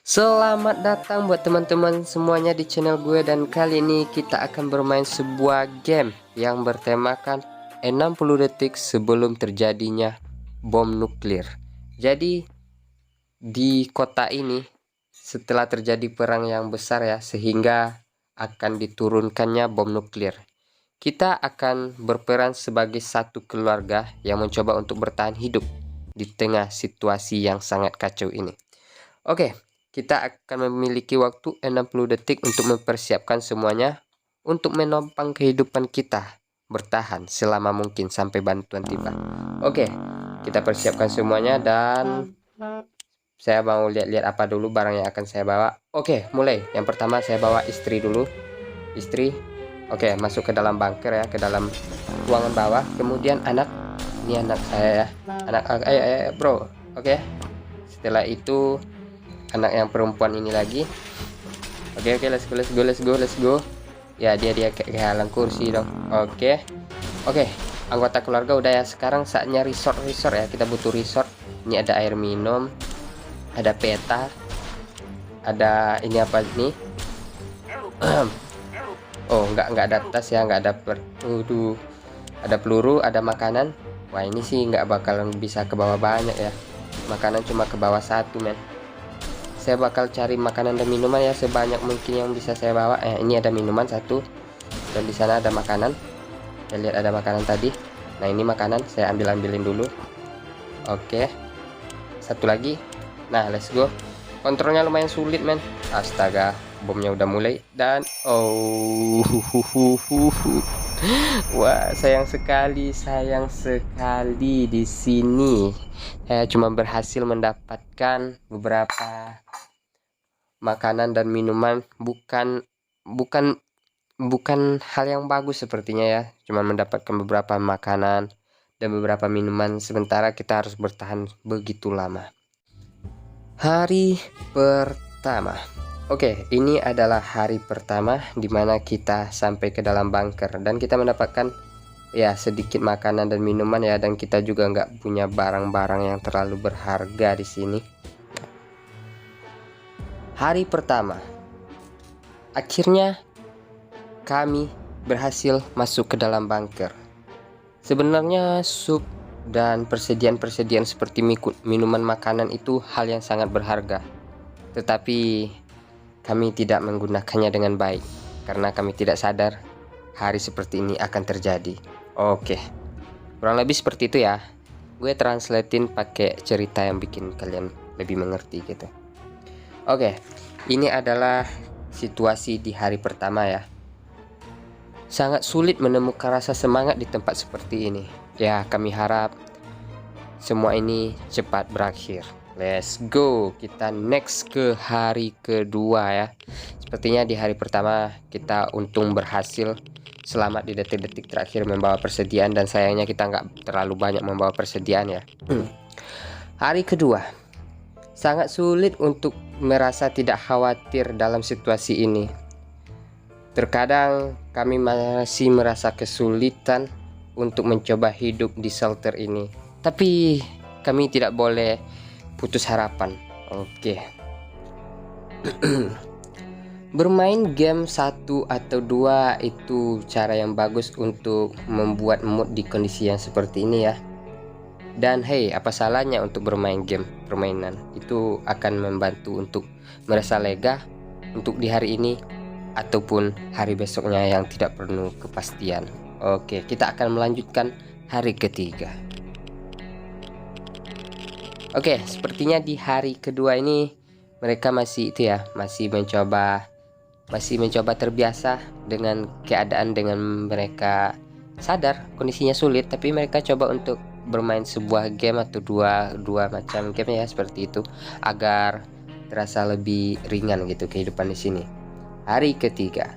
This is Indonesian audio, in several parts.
Selamat datang buat teman-teman semuanya di channel gue, dan kali ini kita akan bermain sebuah game yang bertemakan 60 detik sebelum terjadinya bom nuklir. Jadi di kota ini setelah terjadi perang yang besar ya, sehingga akan diturunkannya bom nuklir. Kita akan berperan sebagai satu keluarga yang mencoba untuk bertahan hidup di tengah situasi yang sangat kacau ini. Oke, kita akan memiliki waktu 60 detik untuk mempersiapkan semuanya untuk menopang kehidupan kita bertahan selama mungkin sampai bantuan tiba. Oke, kita persiapkan semuanya dan saya mau lihat-lihat apa dulu barang yang akan saya bawa. Oke, mulai. Yang pertama saya bawa istri dulu. Istri. Oke, masuk ke dalam bunker ya, ke dalam ruangan bawah. Kemudian anak. Ini anak saya ya. Anak bro. Oke. Setelah itu anak yang perempuan ini lagi. Oke, let's go. Ya, dia kehalang kursi dong. Oke, anggota keluarga udah ya. Sekarang saatnya resort ya, kita butuh resort. Ini ada air minum, ada peta, ada ini apa nih? Oh, nggak ada tas ya, nggak ada ada peluru, ada makanan. Wah, ini sih nggak bakalan bisa ke bawah banyak ya, makanan cuma ke bawah satu men. Saya bakal cari makanan dan minuman ya sebanyak mungkin yang bisa saya bawa. Ini ada minuman satu, dan di sana ada makanan. Saya lihat ada makanan tadi. Nah, ini makanan saya ambilin dulu. Oke, satu lagi. Nah, let's go. Kontrolnya lumayan sulit men. Astaga, bomnya udah mulai dan wah, sayang sekali di sini. Saya cuma berhasil mendapatkan beberapa makanan dan minuman, bukan hal yang bagus sepertinya ya. Cuma mendapatkan beberapa makanan dan beberapa minuman, sementara kita harus bertahan begitu lama. Hari pertama. Oke, ini adalah hari pertama dimana kita sampai ke dalam bunker dan kita mendapatkan ya sedikit makanan dan minuman ya, dan kita juga nggak punya barang-barang yang terlalu berharga di sini. Hari pertama, akhirnya kami berhasil masuk ke dalam bunker. Sebenarnya sup dan persediaan seperti minuman makanan itu hal yang sangat berharga, tetapi kami tidak menggunakannya dengan baik karena kami tidak sadar hari seperti ini akan terjadi. Oke, kurang lebih seperti itu ya. Gue translatein pakai cerita yang bikin kalian lebih mengerti gitu. Oke, ini adalah situasi di hari pertama ya. Sangat sulit menemukan rasa semangat di tempat seperti ini. Ya, kami harap semua ini cepat berakhir. Let's go, kita next ke hari kedua ya. Sepertinya di hari pertama kita untung berhasil selamat di detik-detik terakhir membawa persediaan, dan sayangnya kita nggak terlalu banyak membawa persediaan ya. Hari kedua, sangat sulit untuk merasa tidak khawatir dalam situasi ini. Terkadang kami masih merasa kesulitan untuk mencoba hidup di shelter ini, tapi kami tidak boleh putus harapan. Oke. Bermain game 1 atau 2 itu cara yang bagus untuk membuat mood di kondisi yang seperti ini ya. Dan hey, apa salahnya untuk bermain game permainan? Itu akan membantu untuk merasa lega untuk di hari ini ataupun hari besoknya yang tidak penuh kepastian. Oke, kita akan melanjutkan hari ketiga. Oke, sepertinya di hari kedua ini mereka masih itu ya, masih mencoba terbiasa dengan keadaan, dengan mereka sadar kondisinya sulit, tapi mereka coba untuk bermain sebuah game atau dua macam game ya seperti itu agar terasa lebih ringan gitu kehidupan di sini. Hari ketiga,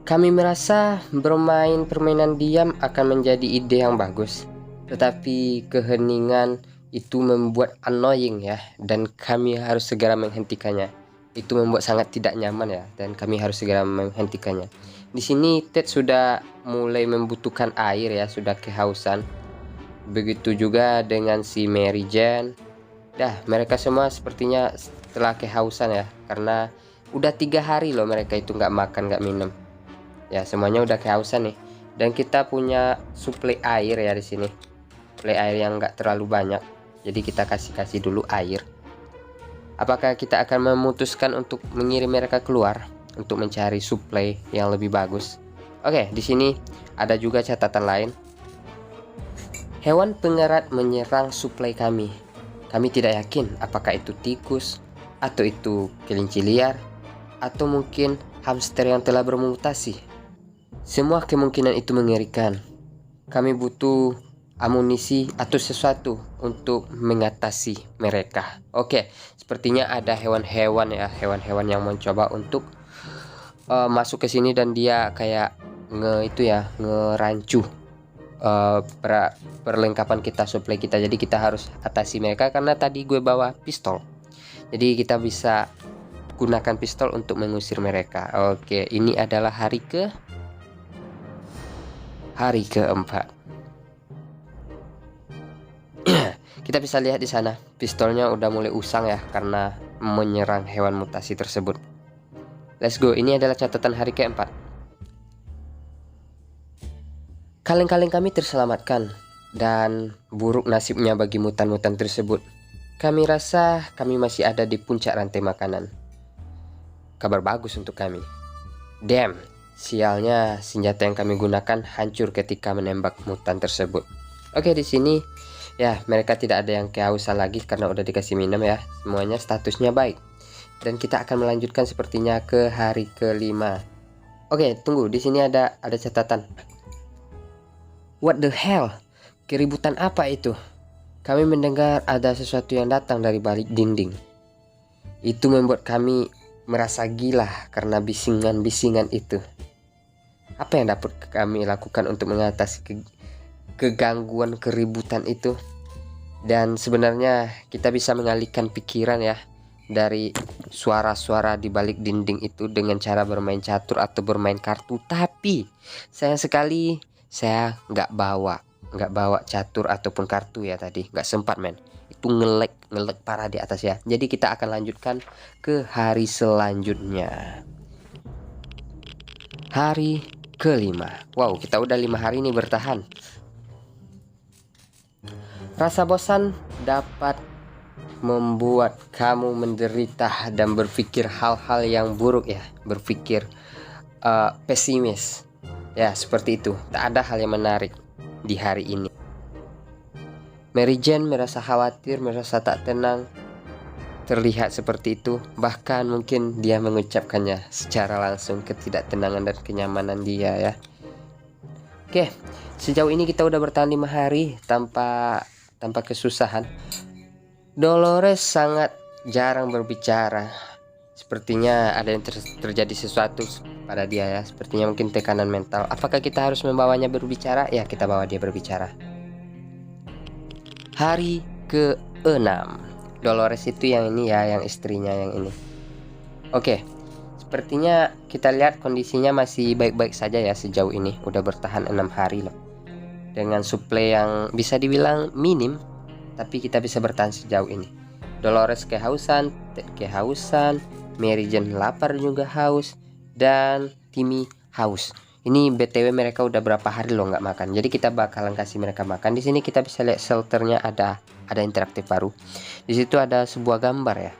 kami merasa bermain permainan diam akan menjadi ide yang bagus, tetapi keheningan itu membuat annoying ya, dan kami harus segera menghentikannya. Itu membuat sangat tidak nyaman ya, dan kami harus segera menghentikannya. Di sini Ted sudah mulai membutuhkan air ya, sudah kehausan. Begitu juga dengan si Mary Jane. Dah, mereka semua sepertinya setelah kehausan ya, karena udah 3 hari loh mereka itu nggak makan nggak minum. Ya semuanya udah kehausan nih. Dan kita punya suplai air ya di sini. Suplai air yang nggak terlalu banyak. Jadi kita kasih dulu air. Apakah kita akan memutuskan untuk mengirim mereka keluar untuk mencari suplai yang lebih bagus? Oke, di sini ada juga catatan lain. Hewan pengerat menyerang suplai kami. Kami tidak yakin apakah itu tikus, atau itu kelinci liar, atau mungkin hamster yang telah bermutasi. Semua kemungkinan itu mengerikan. Kami butuh amunisi atau sesuatu untuk mengatasi mereka. Oke, sepertinya ada hewan-hewan ya, hewan-hewan yang mencoba untuk masuk ke sini dan dia kayak ngerancu perlengkapan kita, suplai kita. Jadi kita harus atasi mereka karena tadi gue bawa pistol. Jadi kita bisa gunakan pistol untuk mengusir mereka. Oke, ini adalah hari keempat. Kita bisa lihat di sana, pistolnya udah mulai usang ya karena menyerang hewan mutasi tersebut. Let's go, ini adalah catatan hari keempat. Kaleng-kaleng kami terselamatkan dan buruk nasibnya bagi mutan-mutan tersebut. Kami rasa kami masih ada di puncak rantai makanan. Kabar bagus untuk kami. Damn, sialnya senjata yang kami gunakan hancur ketika menembak mutan tersebut. Oke, di sini ya mereka tidak ada yang kehausan lagi karena udah dikasih minum ya. Semuanya statusnya baik. Dan kita akan melanjutkan sepertinya ke hari kelima. Oke, tunggu, di sini ada catatan. What the hell? Keributan apa itu? Kami mendengar ada sesuatu yang datang dari balik dinding. Itu membuat kami merasa gila karena bisingan-bisingan itu. Apa yang dapat kami lakukan untuk mengatasi kegangguan keributan itu? Dan sebenarnya kita bisa mengalihkan pikiran ya dari suara-suara di balik dinding itu dengan cara bermain catur atau bermain kartu. Tapi sayang sekali saya nggak bawa catur ataupun kartu ya tadi, nggak sempat men. Itu ngelek parah di atas ya. Jadi kita akan lanjutkan ke hari selanjutnya. Hari kelima. Wow, kita udah 5 hari nih bertahan. Rasa bosan dapat membuat kamu menderita dan berpikir hal-hal yang buruk ya, berpikir pesimis. Ya, seperti itu. Tak ada hal yang menarik di hari ini. Mary Jane merasa khawatir, merasa tak tenang. Terlihat seperti itu. Bahkan mungkin dia mengucapkannya secara langsung, ketidaktenangan dan kenyamanan dia ya. Oke, sejauh ini kita udah bertahan 5 hari tanpa kesusahan. Dolores sangat jarang berbicara. Sepertinya ada yang terjadi sesuatu pada dia ya. Sepertinya mungkin tekanan mental. Apakah kita harus membawanya berbicara? Ya, kita bawa dia berbicara. Hari ke-6. Dolores itu yang ini ya, yang istrinya yang ini. Oke, sepertinya kita lihat kondisinya masih baik-baik saja ya sejauh ini. Udah bertahan 6 hari loh. Dengan suplai yang bisa dibilang minim, tapi kita bisa bertahan sejauh ini. Dolores kehausan, Ted kehausan, Mary Jane lapar juga haus, dan Timmy haus. Ini BTW mereka udah berapa hari loh nggak makan. Jadi kita bakalan kasih mereka makan. Di sini kita bisa lihat shelternya ada interaktif baru. Di situ ada sebuah gambar ya.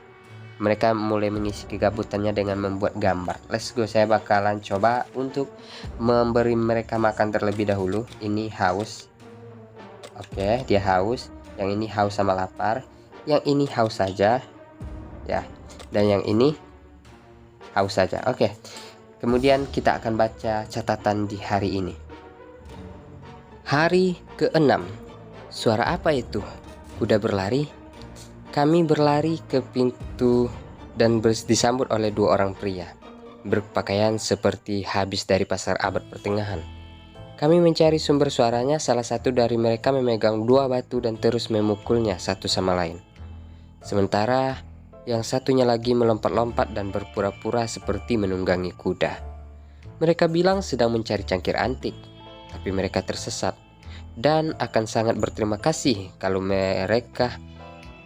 Mereka mulai mengisi kegabutannya dengan membuat gambar. Let's go, saya bakalan coba untuk memberi mereka makan terlebih dahulu. Ini haus. Oke, dia haus. Yang ini haus sama lapar. Yang ini haus saja. Ya. Dan yang ini haus saja. Oke. Kemudian kita akan baca catatan di hari ini. Hari ke-6. Suara apa itu? Kuda berlari? Kami berlari ke pintu dan disambut oleh 2 orang pria berpakaian seperti habis dari pasar abad pertengahan. Kami mencari sumber suaranya. Salah satu dari mereka memegang 2 batu dan terus memukulnya satu sama lain. Sementara yang satunya lagi melompat-lompat dan berpura-pura seperti menunggangi kuda. Mereka bilang sedang mencari cangkir antik, tapi mereka tersesat dan akan sangat berterima kasih kalau mereka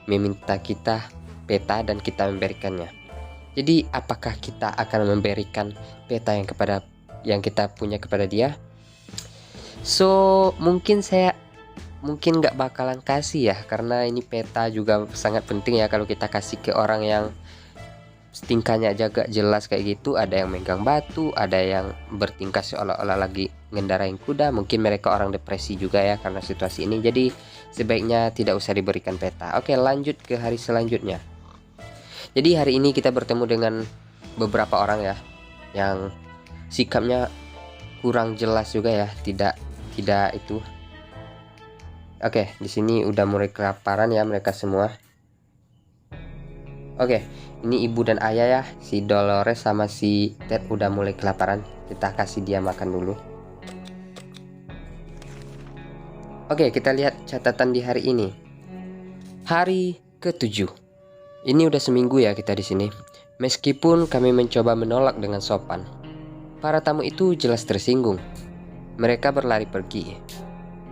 meminta kita peta dan kita memberikannya. Jadi apakah kita akan memberikan peta yang kita punya kepada dia? So mungkin nggak bakalan kasih ya, karena ini peta juga sangat penting ya kalau kita kasih ke orang yang tingkahnya aja gak jelas kayak gitu. Ada yang megang batu, ada yang bertingkah seolah-olah lagi ngendarain kuda. Mungkin mereka orang depresi juga ya karena situasi ini, jadi sebaiknya tidak usah diberikan peta. Oke, lanjut ke hari selanjutnya. Jadi hari ini kita bertemu dengan beberapa orang ya yang sikapnya kurang jelas juga ya, tidak itu. Oke, di sini udah mulai kelaparan ya mereka semua. Oke, ini ibu dan ayah ya, si Dolores sama si Ted udah mulai kelaparan. Kita kasih dia makan dulu. Oke, kita lihat catatan di hari ini. Hari ke-7. Ini udah seminggu ya kita di sini. Meskipun kami mencoba menolak dengan sopan, para tamu itu jelas tersinggung. Mereka berlari pergi,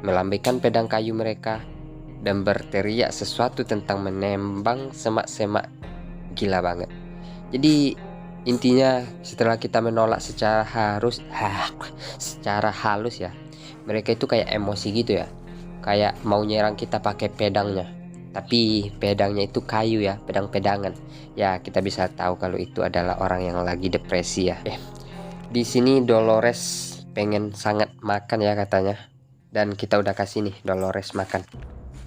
melambaikan pedang kayu mereka, dan berteriak sesuatu tentang menembang semak-semak. Gila banget. Jadi intinya setelah kita menolak secara halus ya, mereka itu kayak emosi gitu ya, kayak mau nyerang kita pakai pedangnya. Tapi pedangnya itu kayu ya, pedang-pedangan. Ya kita bisa tahu kalau itu adalah orang yang lagi depresi ya. Di sini Dolores pengen sangat makan ya katanya, dan kita udah kasih nih Dolores makan.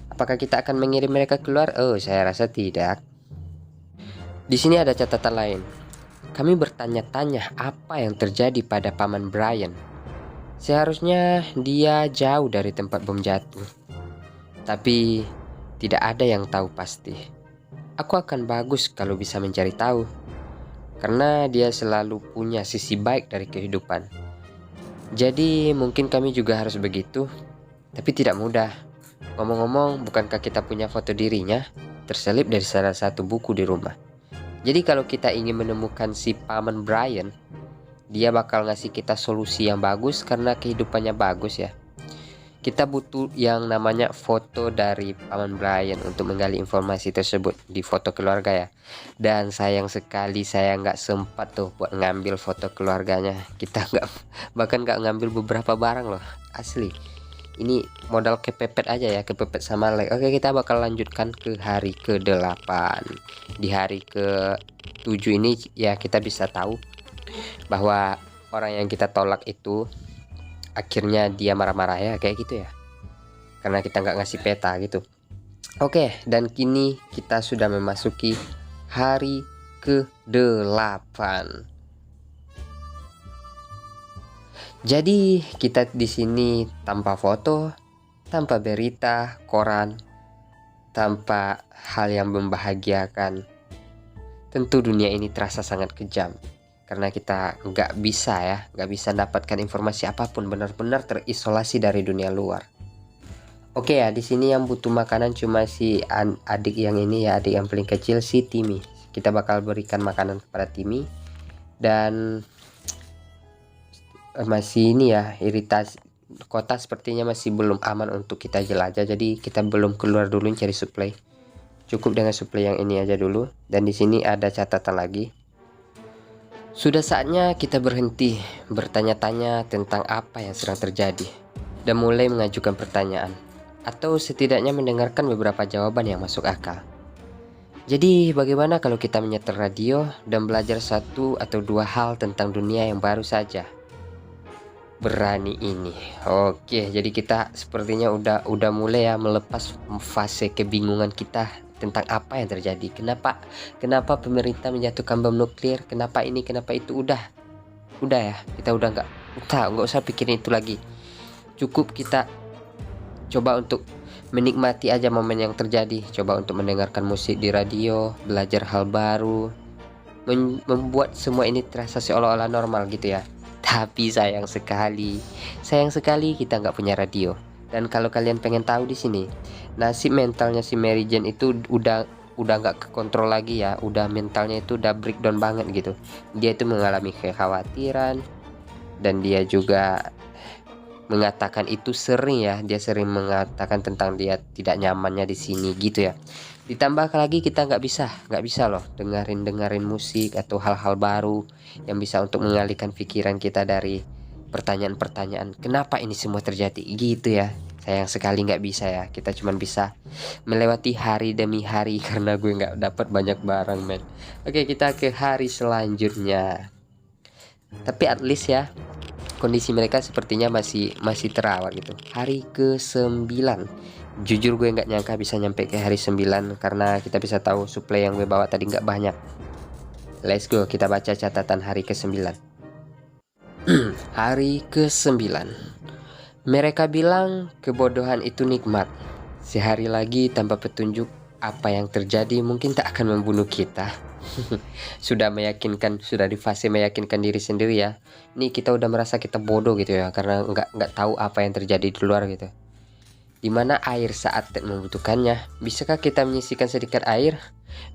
Apakah kita akan mengirim mereka keluar? Oh, saya rasa tidak. Di sini ada catatan lain. Kami bertanya-tanya apa yang terjadi pada Paman Brian. Seharusnya dia jauh dari tempat bom jatuh, tapi tidak ada yang tahu pasti. Aku akan bagus kalau bisa mencari tahu, karena dia selalu punya sisi baik dari kehidupan. Jadi mungkin kami juga harus begitu, tapi tidak mudah. Ngomong-ngomong, bukankah kita punya foto dirinya terselip dari salah satu buku di rumah? Jadi kalau kita ingin menemukan si Paman Brian, dia bakal ngasih kita solusi yang bagus karena kehidupannya bagus ya. Kita butuh yang namanya foto dari Paman Brian untuk menggali informasi tersebut di foto keluarga ya. Dan sayang sekali saya nggak sempat tuh buat ngambil foto keluarganya. Kita bahkan nggak ngambil beberapa barang loh, asli. Ini modal kepepet aja ya, kepepet sama like. Oke, kita bakal lanjutkan ke hari ke-8. Di hari ke-7 ini ya kita bisa tahu bahwa orang yang kita tolak itu akhirnya dia marah-marah ya, kayak gitu ya, karena kita nggak ngasih peta gitu. Oke, dan kini kita sudah memasuki hari ke-8. Jadi kita di sini tanpa foto, tanpa berita, koran, tanpa hal yang membahagiakan. Tentu dunia ini terasa sangat kejam, karena kita nggak bisa dapatkan informasi apapun, benar-benar terisolasi dari dunia luar. Oke ya, di sini yang butuh makanan cuma si adik yang ini ya, adik yang paling kecil, si Timmy. Kita bakal berikan makanan kepada Timmy. Dan masih ini ya, iritasi kota sepertinya masih belum aman untuk kita jelajah, jadi kita belum keluar dulu cari suplai. Cukup dengan suplai yang ini aja dulu. Dan di sini ada catatan lagi. Sudah saatnya kita berhenti bertanya-tanya tentang apa yang sedang terjadi dan mulai mengajukan pertanyaan, atau setidaknya mendengarkan beberapa jawaban yang masuk akal. Jadi bagaimana kalau kita menyetel radio dan belajar satu atau dua hal tentang dunia yang baru saja? Berani ini. Oke, jadi kita sepertinya udah mulai ya melepas fase kebingungan kita tentang apa yang terjadi. Kenapa pemerintah menjatuhkan bom nuklir? Kenapa ini? Kenapa itu? Udah ya. Kita udah nggak usah pikirin itu lagi. Cukup kita coba untuk menikmati aja momen yang terjadi. Coba untuk mendengarkan musik di radio, belajar hal baru, membuat semua ini terasa seolah-olah normal gitu ya. Tapi sayang sekali kita nggak punya radio. Dan kalau kalian pengen tahu di sini, nasib mentalnya si Mary Jane itu udah nggak kekontrol lagi ya. Udah mentalnya itu udah breakdown banget gitu. Dia itu mengalami kekhawatiran, dan dia juga mengatakan itu sering ya. Dia sering mengatakan tentang dia tidak nyamannya di sini gitu ya. Ditambah lagi kita nggak bisa loh dengerin musik atau hal-hal baru yang bisa untuk mengalihkan pikiran kita dari pertanyaan-pertanyaan kenapa ini semua terjadi gitu ya. Sayang sekali nggak bisa ya. Kita cuman bisa melewati hari demi hari karena gue nggak dapat banyak barang, men. Oke, kita ke hari selanjutnya. Tapi at least ya kondisi mereka sepertinya masih terawat gitu. Hari ke-9. Jujur gue nggak nyangka bisa nyampe ke hari 9 karena kita bisa tahu suplai yang gue bawa tadi nggak banyak. Let's go, kita baca catatan hari ke-9. Hari ke-9. Mereka bilang kebodohan itu nikmat. Sehari lagi tanpa petunjuk apa yang terjadi mungkin tak akan membunuh kita. Sudah meyakinkan, sudah di fase meyakinkan diri sendiri ya. Ini kita udah merasa kita bodoh gitu ya karena nggak tahu apa yang terjadi di luar gitu. Dimana air saat Ted membutuhkannya? Bisakah kita menyisikan sedikit air?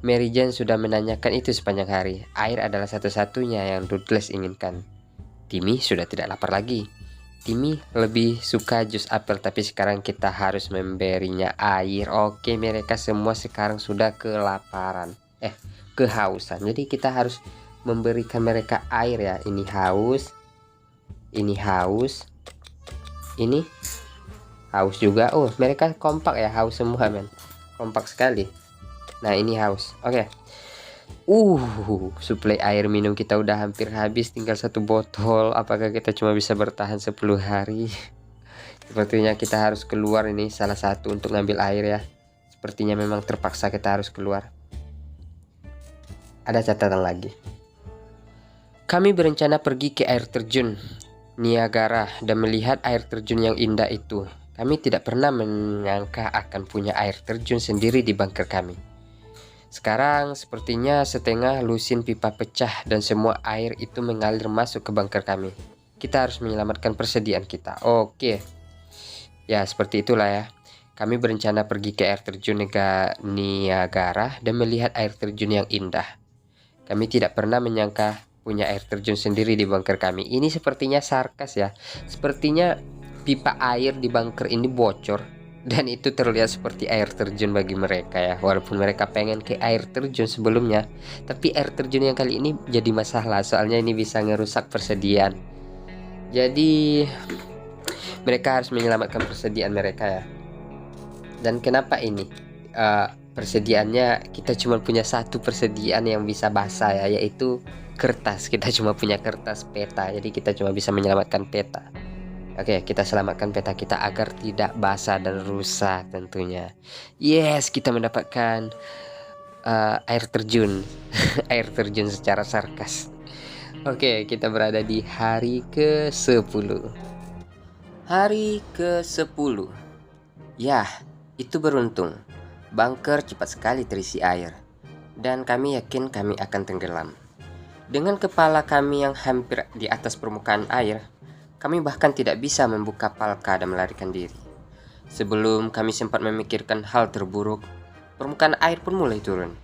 Mary Jane sudah menanyakan itu sepanjang hari. Air adalah satu-satunya yang Dudley inginkan. Timmy sudah tidak lapar lagi. Timmy lebih suka jus apel, tapi sekarang kita harus memberinya air. Oke, mereka semua sekarang sudah kelaparan. Kehausan. Jadi kita harus memberikan mereka air ya. Ini haus. Ini haus. Ini haus juga. Oh, mereka kompak ya, haus semua, men. Kompak sekali. Nah, ini haus. Oke. Suplai air minum kita udah hampir habis, tinggal 1 botol. Apakah kita cuma bisa bertahan 10 hari? Sepertinya kita harus keluar ini salah satu untuk ngambil air ya. Sepertinya memang terpaksa kita harus keluar. Ada catatan lagi. Kami berencana pergi ke air terjun Niagara dan melihat air terjun yang indah itu. Kami tidak pernah menyangka akan punya air terjun sendiri di bunker kami. Sekarang sepertinya setengah lusin pipa pecah dan semua air itu mengalir masuk ke bunker kami. Kita harus menyelamatkan persediaan kita. Oke. Ya, seperti itulah ya. Kami berencana pergi ke air terjun Niagara dan melihat air terjun yang indah. Kami tidak pernah menyangka punya air terjun sendiri di bunker kami. Ini sepertinya sarkas ya. Sepertinya pipa air di bunker ini bocor. Dan itu terlihat seperti air terjun bagi mereka ya. Walaupun mereka pengen ke air terjun sebelumnya, tapi air terjun yang kali ini jadi masalah. Soalnya ini bisa ngerusak persediaan. Jadi mereka harus menyelamatkan persediaan mereka ya. Dan kenapa ini? Persediaannya kita cuma punya 1 persediaan yang bisa basah ya, yaitu kertas. Kita cuma punya kertas peta. Jadi kita cuma bisa menyelamatkan peta. Oke, kita selamatkan peta kita agar tidak basah dan rusak tentunya. Yes, kita mendapatkan air terjun. Air terjun secara sarkas. Oke, kita berada di hari ke-10. Hari ke-10. Yah, itu beruntung. Bunker cepat sekali terisi air. Dan kami yakin kami akan tenggelam. Dengan kepala kami yang hampir di atas permukaan air, kami bahkan tidak bisa membuka palka dan melarikan diri. Sebelum kami sempat memikirkan hal terburuk, permukaan air pun mulai turun.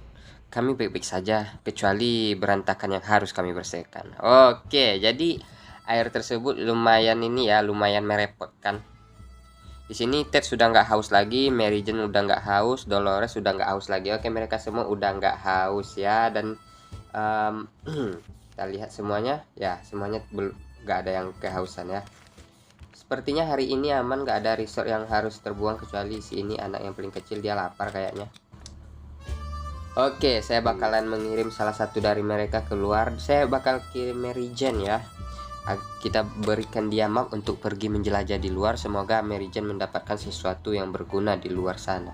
Kami baik-baik saja, kecuali berantakan yang harus kami bersihkan. Oke, jadi air tersebut lumayan ini ya, lumayan merepotkan. Di sini Ted sudah nggak haus lagi, Mary Jane udah nggak haus, Dolores sudah nggak haus lagi. Oke, mereka semua udah nggak haus ya. Dan kita lihat semuanya, ya semuanya nggak ada yang kehausan ya. Sepertinya hari ini aman, nggak ada resort yang harus terbuang kecuali si ini anak yang paling kecil, dia lapar kayaknya. Oke, saya bakalan mengirim salah satu dari mereka keluar. Saya bakal kirim Mary Jane ya. Kita berikan dia map untuk pergi menjelajah di luar. Semoga Mary Jane mendapatkan sesuatu yang berguna di luar sana.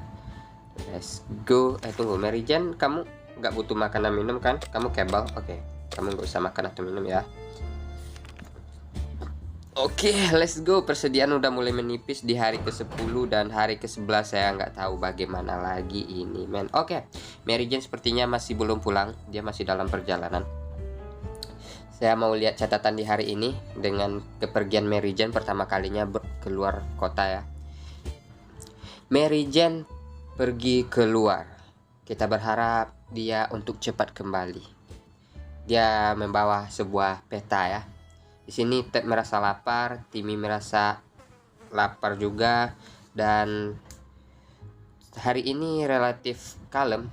Let's go. Tunggu, Mary Jane, kamu nggak butuh makanan minum kan? Kamu kebal. Oke, kamu nggak usah makan atau minum ya. Oke, let's go. Persediaan udah mulai menipis di hari ke-10 dan hari ke-11 saya nggak tahu bagaimana lagi ini, men. Oke, Mary Jane sepertinya masih belum pulang. Dia masih dalam perjalanan. Saya mau lihat catatan di hari ini dengan kepergian Mary Jane pertama kalinya keluar kota ya. Mary Jane pergi keluar. Kita berharap dia untuk cepat kembali. Dia membawa sebuah peta ya. Di sini Ted merasa lapar, Timmy merasa lapar juga, dan hari ini relatif kalem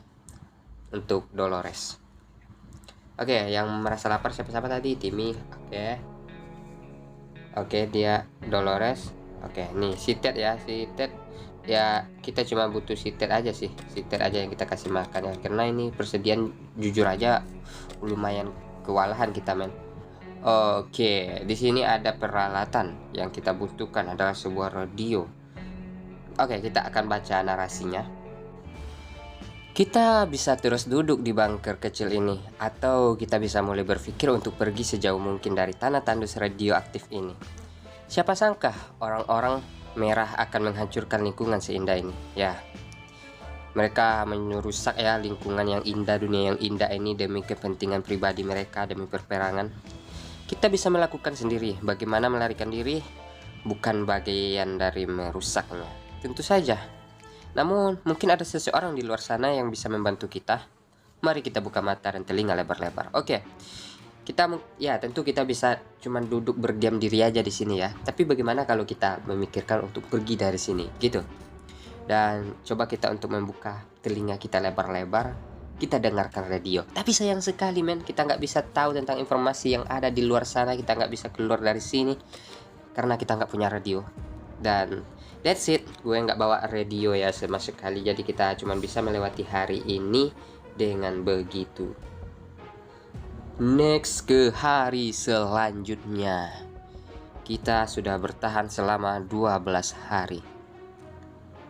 untuk Dolores. Oke, yang merasa lapar siapa-siapa tadi? Timmy. Oke, dia Dolores. Oke, nih si Ted ya, si Ted ya, kita cuma butuh si Ted aja sih, si Ted aja yang kita kasih makan ya, karena ini persediaan jujur aja lumayan kewalahan kita, men. Oke, di sini ada peralatan yang kita butuhkan adalah sebuah radio. Oke, kita akan baca narasinya. Kita bisa terus duduk di bunker kecil ini, atau kita bisa mulai berpikir untuk pergi sejauh mungkin dari tanah tandus radioaktif ini. Siapa sangka orang-orang merah akan menghancurkan lingkungan seindah ini. Ya, mereka merusak ya lingkungan yang indah, dunia yang indah ini demi kepentingan pribadi mereka, demi perperangan. Kita bisa melakukan sendiri. Bagaimana melarikan diri bukan bagian dari merusaknya, tentu saja. Namun mungkin ada seseorang di luar sana yang bisa membantu kita. Mari kita buka mata dan telinga lebar-lebar. Oke. Kita ya tentu kita bisa cuman duduk berdiam diri aja di sini ya. Tapi bagaimana kalau kita memikirkan untuk pergi dari sini, gitu. Dan coba kita untuk membuka telinga kita lebar-lebar, kita dengarkan radio. Tapi sayang sekali, men, kita nggak bisa tahu tentang informasi yang ada di luar sana. Kita nggak bisa keluar dari sini karena kita nggak punya radio. Dan that's it, gue nggak bawa radio ya sama sekali. Jadi kita cuma bisa melewati hari ini dengan begitu. Next, ke hari selanjutnya. Kita sudah bertahan selama 12 hari.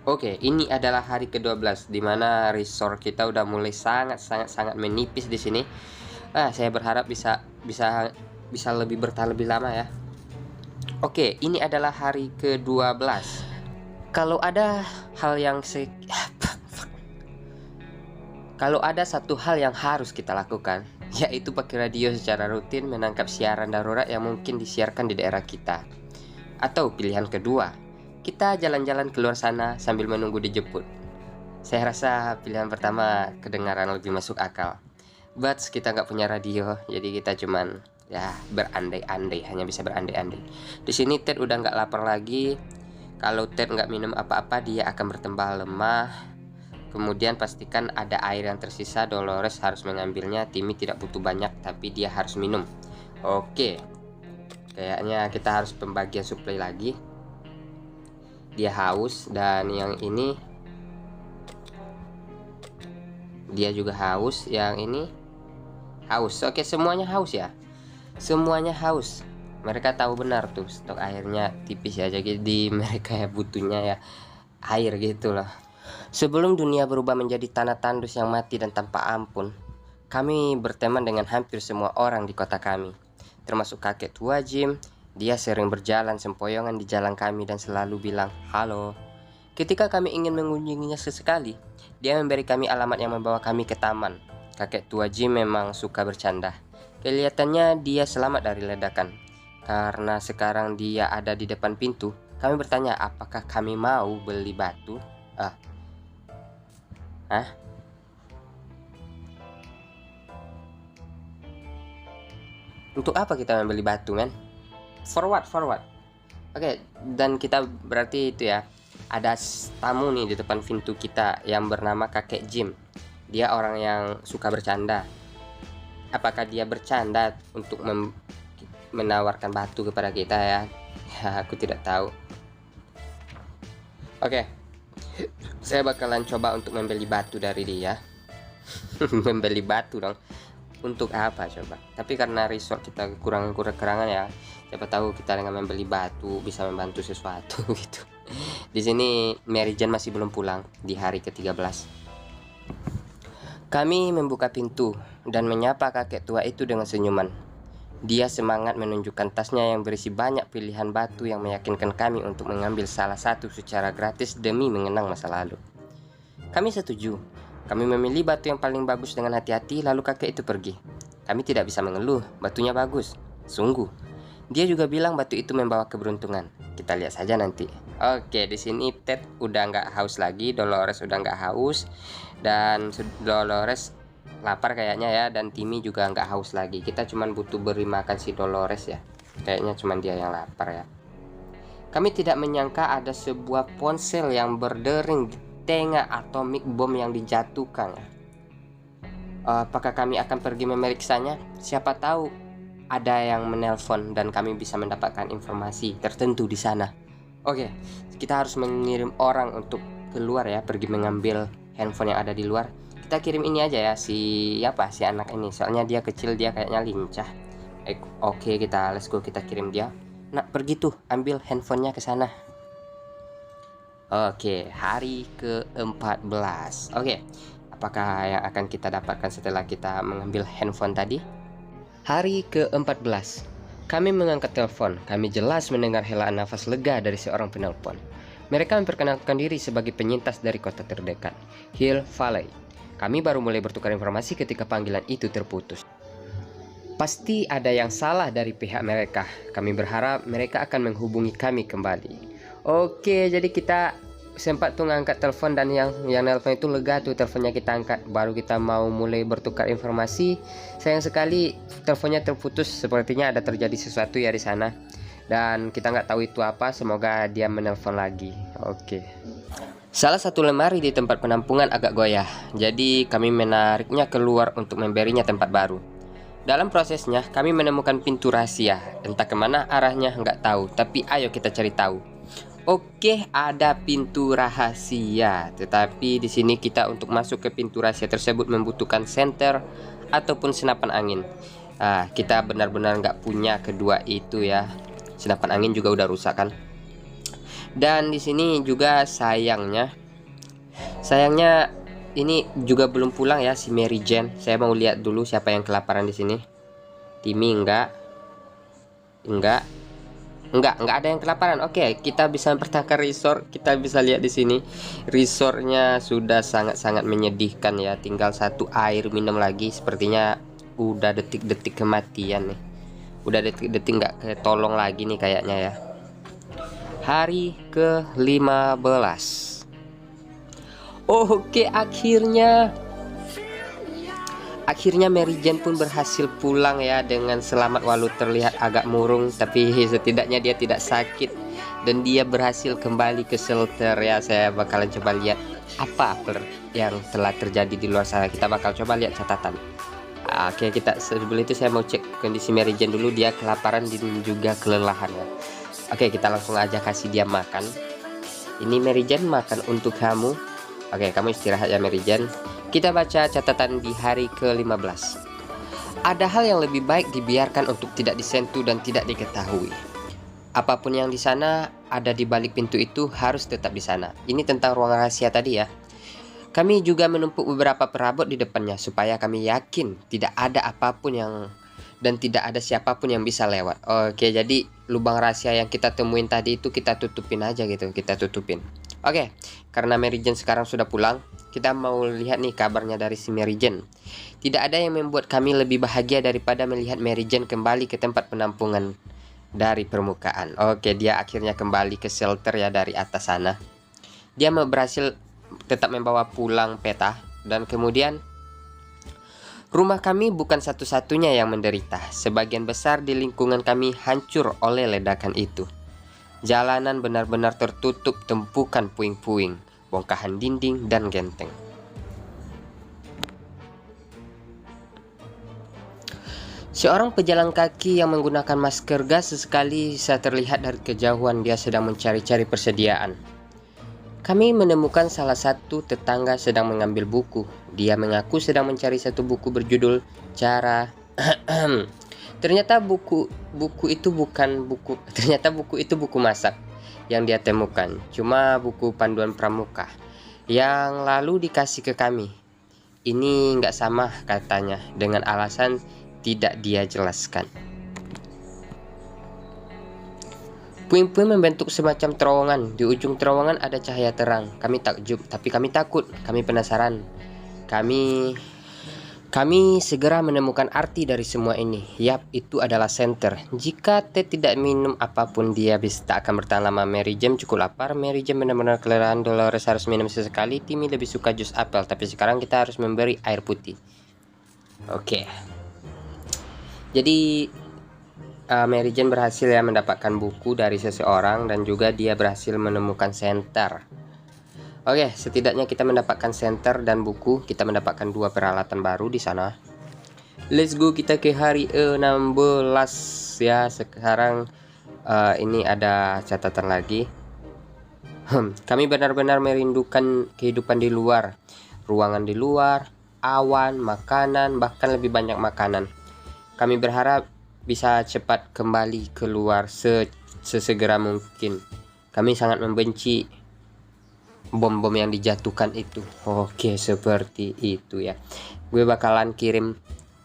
Oke, ini adalah hari ke-12 di mana resort kita udah mulai sangat menipis di sini. Saya berharap bisa lebih bertahan lebih lama ya. Oke, ini adalah hari ke-12. Kalau ada satu hal yang harus kita lakukan, yaitu pakai radio secara rutin menangkap siaran darurat yang mungkin disiarkan di daerah kita. Atau pilihan kedua, kita jalan-jalan keluar sana sambil menunggu dijemput. Saya rasa pilihan pertama kedengaran lebih masuk akal. But kita nggak punya radio, jadi kita cuman ya berandai-andai, hanya bisa berandai-andai. Di sini Ted udah nggak lapar lagi. Kalau Ted nggak minum apa-apa, dia akan bertambah lemah. Kemudian pastikan ada air yang tersisa. Dolores harus mengambilnya. Timmy tidak butuh banyak, tapi dia harus minum. Oke, kayaknya kita harus pembagian suplai lagi. Dia haus, dan yang ini dia juga haus. Yang ini haus. Oke, semuanya haus ya. Semuanya haus. Mereka tahu benar tuh stok airnya tipis ya. Jadi mereka ya butuhnya ya air gitu loh. Sebelum dunia berubah menjadi tanah tandus yang mati dan tanpa ampun, kami berteman dengan hampir semua orang di kota kami, termasuk kakek tua Jim. Dia sering berjalan sempoyongan di jalan kami dan selalu bilang halo. Ketika kami ingin mengunjunginya sesekali, dia memberi kami alamat yang membawa kami ke taman. Kakek tua Jim memang suka bercanda. Kelihatannya dia selamat dari ledakan. Karena sekarang dia ada di depan pintu, kami bertanya apakah kami mau beli batu. Untuk apa kita membeli batu, men? Forward. Oke, dan kita berarti itu ya, ada tamu nih di depan pintu kita yang bernama kakek Jim. Dia orang yang suka bercanda. Apakah dia bercanda untuk menawarkan batu kepada kita ya? Ya, aku tidak tahu. Oke, saya bakalan coba untuk membeli batu dari dia. Membeli batu dong. Untuk apa coba? Tapi karena resort kita kekurangan ya, siapa tahu kita dengan membeli batu bisa membantu sesuatu gitu. Di sini Mary Jane masih belum pulang di hari ke-13. Kami membuka pintu dan menyapa kakek tua itu dengan senyuman. Dia semangat menunjukkan tasnya yang berisi banyak pilihan batu yang meyakinkan kami untuk mengambil salah satu secara gratis demi mengenang masa lalu. Kami setuju. Kami memilih batu yang paling bagus dengan hati-hati, lalu kakek itu pergi. Kami tidak bisa mengeluh, batunya bagus. Sungguh. Dia juga bilang batu itu membawa keberuntungan. Kita lihat saja nanti. Oke, di sini Ted udah nggak haus lagi, Dolores udah nggak haus, dan Dolores lapar kayaknya ya, dan Timmy juga nggak haus lagi. Kita cuman butuh beri makan si Dolores ya. Kayaknya cuman dia yang lapar ya. Kami tidak menyangka ada sebuah ponsel yang berdering tengah atomic bomb yang dijatuhkan. Apakah kami akan pergi memeriksanya? Siapa tahu ada yang menelpon dan kami bisa mendapatkan informasi tertentu di sana. Oke, kita harus mengirim orang untuk keluar ya, pergi mengambil handphone yang ada di luar. Kita kirim ini aja ya, si anak ini, soalnya dia kecil, dia kayaknya lincah. Oke, let's go, kita kirim dia. Nah, pergi tuh, ambil handphonenya ke sana. Oke, hari ke-14. Oke, apakah yang akan kita dapatkan setelah kita mengambil handphone tadi? Hari ke-14. Kami mengangkat telepon. Kami jelas mendengar helaan nafas lega dari seorang penelpon. Mereka memperkenalkan diri sebagai penyintas dari kota terdekat, Hill Valley. Kami baru mulai bertukar informasi ketika panggilan itu terputus. Pasti ada yang salah dari pihak mereka. Kami berharap mereka akan menghubungi kami kembali. Oke, jadi kita sempat tuh ngangkat telepon dan yang nelpon itu lega tuh, teleponnya kita angkat. Baru kita mau mulai bertukar informasi, sayang sekali teleponnya terputus. Sepertinya ada terjadi sesuatu ya di sana dan kita nggak tahu itu apa. Semoga dia menelpon lagi. Oke. Salah satu lemari di tempat penampungan agak goyah, jadi kami menariknya keluar untuk memberinya tempat baru. Dalam prosesnya kami menemukan pintu rahasia. Entah kemana arahnya nggak tahu, tapi ayo kita cari tahu. Oke, ada pintu rahasia, tetapi di sini kita untuk masuk ke pintu rahasia tersebut membutuhkan senter ataupun senapan angin. Kita benar-benar nggak punya kedua itu ya. Senapan angin juga udah rusak kan. Dan di sini juga sayangnya ini juga belum pulang ya si Mary Jane. Saya mau lihat dulu siapa yang kelaparan di sini. Timmy enggak ada yang kelaparan. Oke, kita bisa mempertahankan resort. Kita bisa lihat di sini resortnya sudah sangat-sangat menyedihkan ya. Tinggal satu air minum lagi. Sepertinya udah detik-detik kematian nih. Udah detik-detik nggak ketolong lagi nih kayaknya ya. Hari ke-15. Oke, akhirnya Mary Jane pun berhasil pulang ya dengan selamat, walau terlihat agak murung, tapi setidaknya dia tidak sakit dan dia berhasil kembali ke shelter ya. Saya bakalan coba lihat apa yang telah terjadi di luar sana. Kita bakal coba lihat catatan. Oke, sebelum itu saya mau cek kondisi Mary Jane dulu. Dia kelaparan dan juga kelelahan ya. Oke, kita langsung aja kasih dia makan. Ini Mary Jane, makan untuk kamu. Oke, kamu istirahat ya Mary Jane. Kita baca catatan di hari ke-15. Ada hal yang lebih baik dibiarkan untuk tidak disentuh dan tidak diketahui. Apapun yang di sana ada di balik pintu itu harus tetap di sana. Ini tentang ruang rahasia tadi ya. Kami juga menumpuk beberapa perabot di depannya supaya kami yakin tidak ada apapun dan tidak ada siapapun yang bisa lewat. Oke, jadi lubang rahasia yang kita temuin tadi itu kita tutupin aja gitu, kita tutupin. Oke, karena Mary Jane sekarang sudah pulang, kita mau lihat nih kabarnya dari si Mary Jane. Tidak ada yang membuat kami lebih bahagia daripada melihat Mary Jane kembali ke tempat penampungan dari permukaan. Oke, dia akhirnya kembali ke shelter ya dari atas sana. Dia berhasil tetap membawa pulang peta, dan kemudian rumah kami bukan satu-satunya yang menderita. Sebagian besar di lingkungan kami hancur oleh ledakan itu. Jalanan benar-benar tertutup tumpukan puing-puing, bongkahan dinding dan genteng. Seorang pejalan kaki yang menggunakan masker gas sesekali bisa terlihat dari kejauhan. Dia sedang mencari-cari persediaan. Kami menemukan salah satu tetangga sedang mengambil buku. Dia mengaku sedang mencari satu buku berjudul Cara Ternyata buku itu bukan buku. Ternyata buku itu buku masak yang dia temukan. Cuma buku panduan pramuka yang lalu dikasih ke kami. Ini nggak sama katanya, dengan alasan tidak dia jelaskan. Puing-puing membentuk semacam terowongan. Di ujung terowongan ada cahaya terang. Kami takjub, tapi kami takut. Kami penasaran. Kami segera menemukan arti dari semua ini. Yap, itu adalah senter. Jika Ted tidak minum apapun, dia tak akan bertahan lama. Mary Jane cukup lapar. Mary Jane benar-benar kelelahan. Dolores harus minum sesekali. Timmy lebih suka jus apel, tapi sekarang kita harus memberi air putih. Oke. Jadi Mary Jane berhasil ya mendapatkan buku dari seseorang, dan juga dia berhasil menemukan senter. Oke, setidaknya kita mendapatkan senter dan buku. Kita mendapatkan 2 peralatan baru di sana. Let's go, kita ke hari 16 ya. Sekarang ini ada catatan lagi. Kami benar-benar merindukan kehidupan di luar. Ruangan di luar, awan, makanan, bahkan lebih banyak makanan. Kami berharap bisa cepat kembali keluar sesegera mungkin. Kami sangat membenci bom-bom yang dijatuhkan itu. Oke, seperti itu ya. Gue bakalan kirim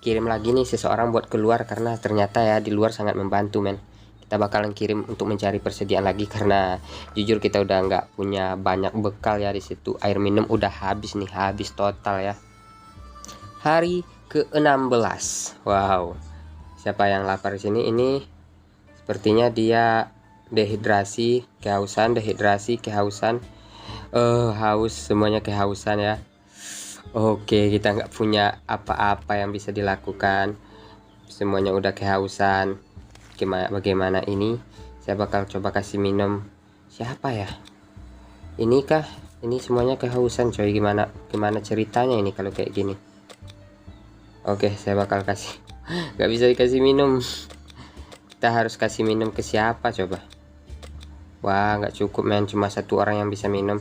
lagi nih seseorang buat keluar, karena ternyata ya di luar sangat membantu, men. Kita bakalan kirim untuk mencari persediaan lagi, karena jujur kita udah nggak punya banyak bekal ya di situ. Air minum udah habis nih, habis total ya. Hari ke-16. Wow. Siapa yang lapar di sini? Ini sepertinya dia dehidrasi, kehausan, haus, semuanya kehausan ya. Oke, kita nggak punya apa-apa yang bisa dilakukan, semuanya udah kehausan. Bagaimana ini? Saya bakal coba kasih minum. Siapa ya? Ini kah? Ini semuanya kehausan coy. Gimana ceritanya ini kalau kayak gini? Oke, saya bakal kasih. Nggak bisa dikasih minum. Kita harus kasih minum ke siapa coba? Wah, nggak cukup, men. Cuma 1 orang yang bisa minum.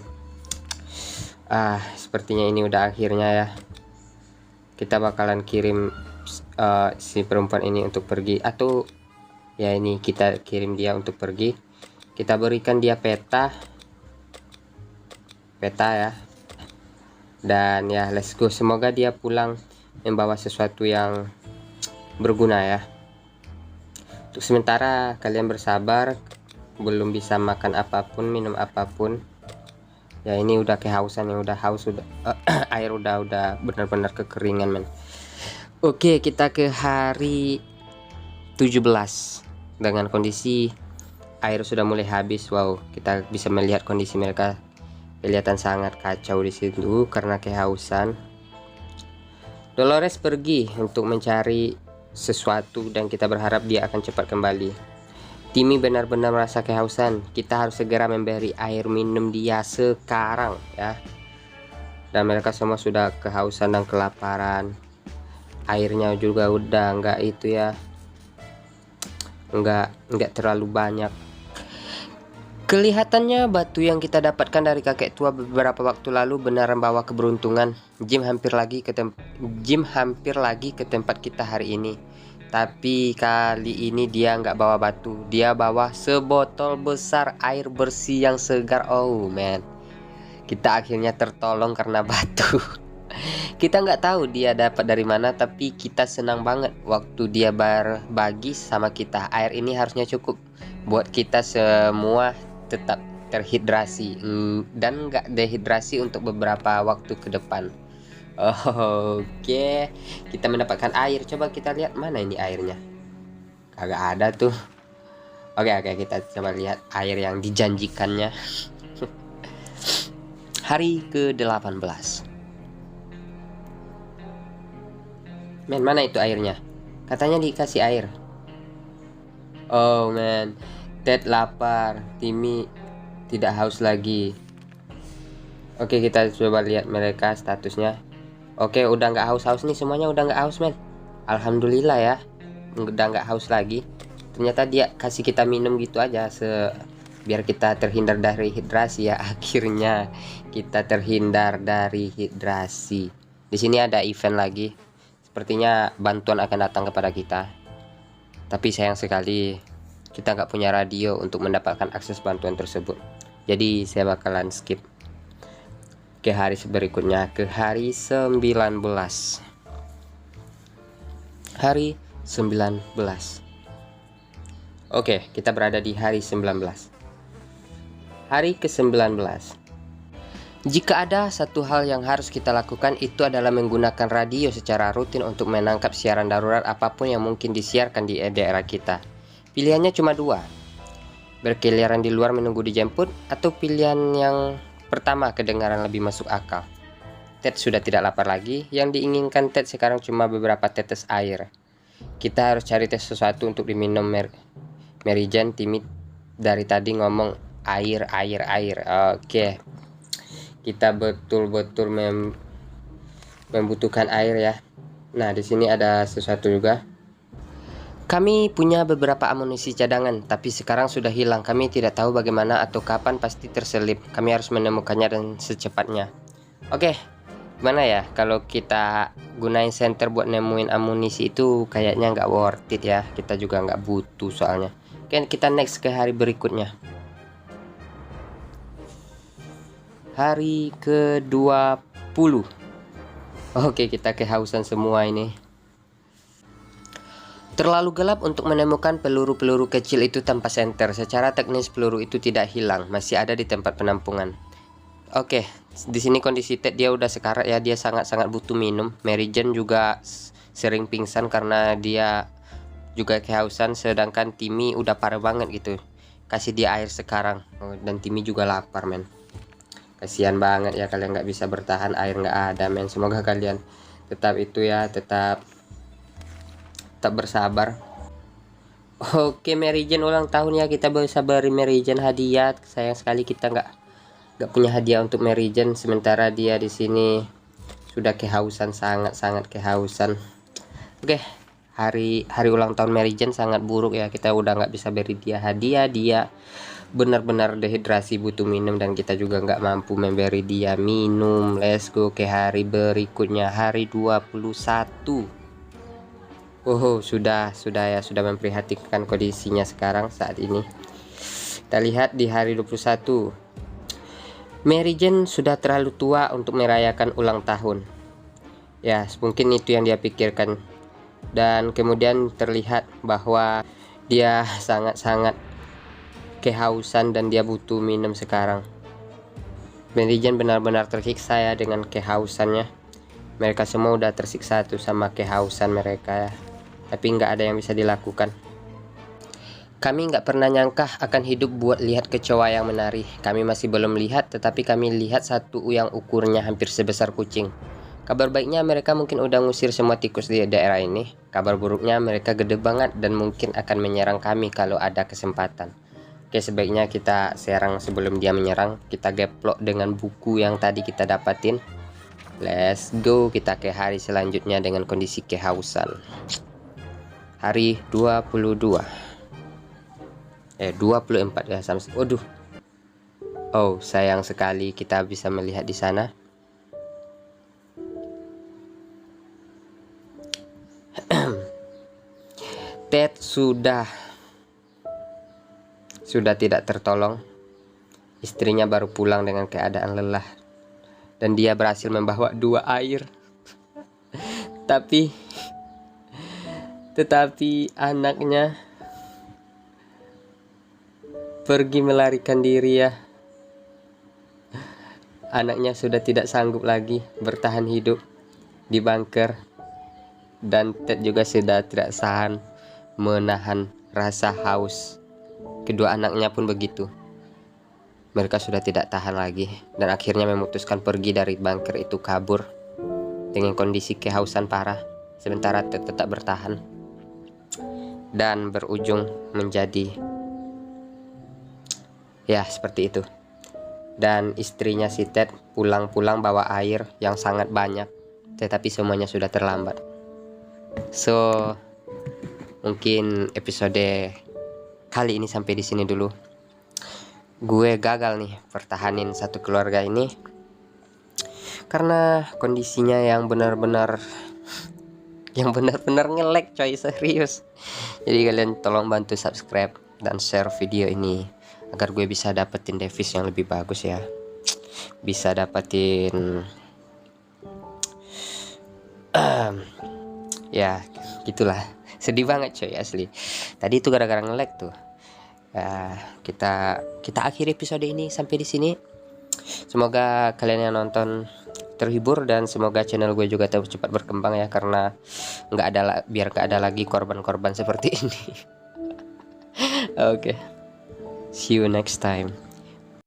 Sepertinya ini udah akhirnya ya. Kita bakalan kirim si perempuan ini untuk pergi, atau ya ini kita kirim dia untuk pergi. Kita berikan dia peta ya, dan ya let's go. Semoga dia pulang membawa sesuatu yang berguna ya. Untuk sementara kalian bersabar, belum bisa makan apapun, minum apapun ya. Ini udah kehausan, yang udah haus, udah air udah benar-benar kekeringan, men. Oke, kita ke hari 17 dengan kondisi air sudah mulai habis. Wow, kita bisa melihat kondisi mereka kelihatan sangat kacau di situ karena kehausan. Dolores pergi untuk mencari sesuatu dan kita berharap dia akan cepat kembali. Timmy benar-benar merasa kehausan. Kita harus segera memberi air minum dia sekarang ya. Dan mereka semua sudah kehausan dan kelaparan. Airnya juga udah enggak itu ya, enggak terlalu banyak. Kelihatannya batu yang kita dapatkan dari kakek tua beberapa waktu lalu benar membawa keberuntungan. Jim hampir lagi ke tempat kita hari ini. Tapi kali ini dia nggak bawa batu, dia bawa sebotol besar air bersih yang segar. Oh man, kita akhirnya tertolong karena batu. Kita nggak tahu dia dapat dari mana, tapi kita senang banget waktu dia berbagi sama kita. Air ini harusnya cukup buat kita semua tetap terhidrasi dan nggak dehidrasi untuk beberapa waktu ke depan. Oke, kita mendapatkan air. Coba kita lihat mana ini airnya. Kagak ada tuh. Oke, kita coba lihat air yang dijanjikannya. Hari ke-18. Men, mana itu airnya? Katanya dikasih air. Oh man, Ted lapar, Timmy tidak haus lagi. Oke, kita coba lihat mereka statusnya. Oke, udah nggak haus-haus nih, semuanya udah nggak haus, men. Alhamdulillah ya, udah nggak haus lagi. Ternyata dia kasih kita minum gitu aja, biar kita terhindar dari hidrasi ya. Akhirnya kita terhindar dari hidrasi. Di sini ada event lagi. Sepertinya bantuan akan datang kepada kita. Tapi sayang sekali kita nggak punya radio untuk mendapatkan akses bantuan tersebut. Jadi saya bakalan skip ke hari berikutnya, ke hari 19. Hari 19. Oke, kita berada di hari 19. Hari ke-19. Jika ada satu hal yang harus kita lakukan, itu adalah menggunakan radio secara rutin untuk menangkap siaran darurat apapun yang mungkin disiarkan di daerah kita. Pilihannya cuma 2. Berkeliaran di luar menunggu dijemput, atau pilihan yang pertama kedengaran lebih masuk akal. Ted sudah tidak lapar lagi. Yang diinginkan Ted sekarang cuma beberapa tetes air. Kita harus cari sesuatu untuk diminum. Mary Jane, Timmy dari tadi ngomong air. Oke, kita betul-betul membutuhkan air ya. Nah, di sini ada sesuatu juga. Kami punya beberapa amunisi cadangan, tapi sekarang sudah hilang. Kami tidak tahu bagaimana atau kapan pasti terselip. Kami harus menemukannya dan secepatnya. Oke, gimana ya kalau kita gunain senter buat nemuin amunisi itu kayaknya nggak worth it ya. Kita juga nggak butuh soalnya. Oke, kita next ke hari berikutnya. Hari ke-20. Oke, kita kehausan semua ini. Terlalu gelap untuk menemukan peluru-peluru kecil itu tanpa senter. Secara teknis peluru itu tidak hilang, masih ada di tempat penampungan. Oke, di sini kondisi Ted dia udah sekarat ya, dia sangat-sangat butuh minum. Mary Jane juga sering pingsan karena dia juga kehausan, sedangkan Timmy udah parah banget gitu. Kasih dia air sekarang. Dan Timmy juga lapar, men. Kasihan banget ya kalian nggak bisa bertahan, air nggak ada, men. Semoga kalian tetap itu ya, tetap bersabar. Oke, Mary Jane ulang tahun ya, kita bisa beri Mary Jane hadiah. Sayang sekali kita nggak punya hadiah untuk Mary Jane, sementara dia di sini sudah kehausan, sangat kehausan. Oke, hari ulang tahun Mary Jane sangat buruk ya, kita udah nggak bisa beri dia hadiah. Dia benar-benar dehidrasi, butuh minum, dan kita juga nggak mampu memberi dia minum. Let's go ke hari berikutnya, hari 21. Oh, sudah ya, sudah memprihatinkan kondisinya sekarang saat ini. Kita lihat di hari 21. Mary Jane sudah terlalu tua untuk merayakan ulang tahun. Ya, mungkin itu yang dia pikirkan. Dan kemudian terlihat bahwa dia sangat kehausan dan dia butuh minum sekarang. Mary Jane benar-benar tersiksa ya dengan kehausannya. Mereka semua udah tersiksa tuh sama kehausan mereka ya. Tapi nggak ada yang bisa dilakukan. Kami nggak pernah nyangka akan hidup buat lihat kecoa yang menari. Kami masih belum lihat, tetapi kami lihat satu yang ukurnya hampir sebesar kucing. Kabar baiknya mereka mungkin udah ngusir semua tikus di daerah ini. Kabar buruknya mereka gede banget dan mungkin akan menyerang kami kalau ada kesempatan. Oke, sebaiknya kita serang sebelum dia menyerang. Kita geplok dengan buku yang tadi kita dapatin. Let's go, kita ke hari selanjutnya dengan kondisi kehausan. Hari 24 ya, sama. Waduh. Oh, sayang sekali kita bisa melihat di sana. Ted sudah tidak tertolong. Istrinya baru pulang dengan keadaan lelah dan dia berhasil membawa 2 air. Tetapi anaknya pergi melarikan diri ya. Anaknya sudah tidak sanggup lagi bertahan hidup di bunker, dan Ted juga sudah tidak tahan menahan rasa haus. Kedua anaknya pun begitu. Mereka sudah tidak tahan lagi dan akhirnya memutuskan pergi dari bunker itu, kabur dengan kondisi kehausan parah, sementara Ted tetap bertahan. Dan berujung menjadi ya seperti itu. Dan istrinya si Ted pulang bawa air yang sangat banyak, tetapi semuanya sudah terlambat. So mungkin episode kali ini sampai di sini dulu. Gue gagal nih pertahanin satu keluarga ini karena kondisinya yang benar-benar nge-lag coy, serius. Jadi kalian tolong bantu subscribe dan share video ini agar gue bisa dapetin device yang lebih bagus ya. Bisa dapetin ya gitulah. Sedih banget coy asli. Tadi itu gara-gara nge-lag tuh. Kita akhiri episode ini sampai di sini. Semoga kalian yang nonton terhibur dan semoga channel gue juga cepat berkembang ya, karena biar nggak ada lagi korban-korban seperti ini. Oke. See you next time.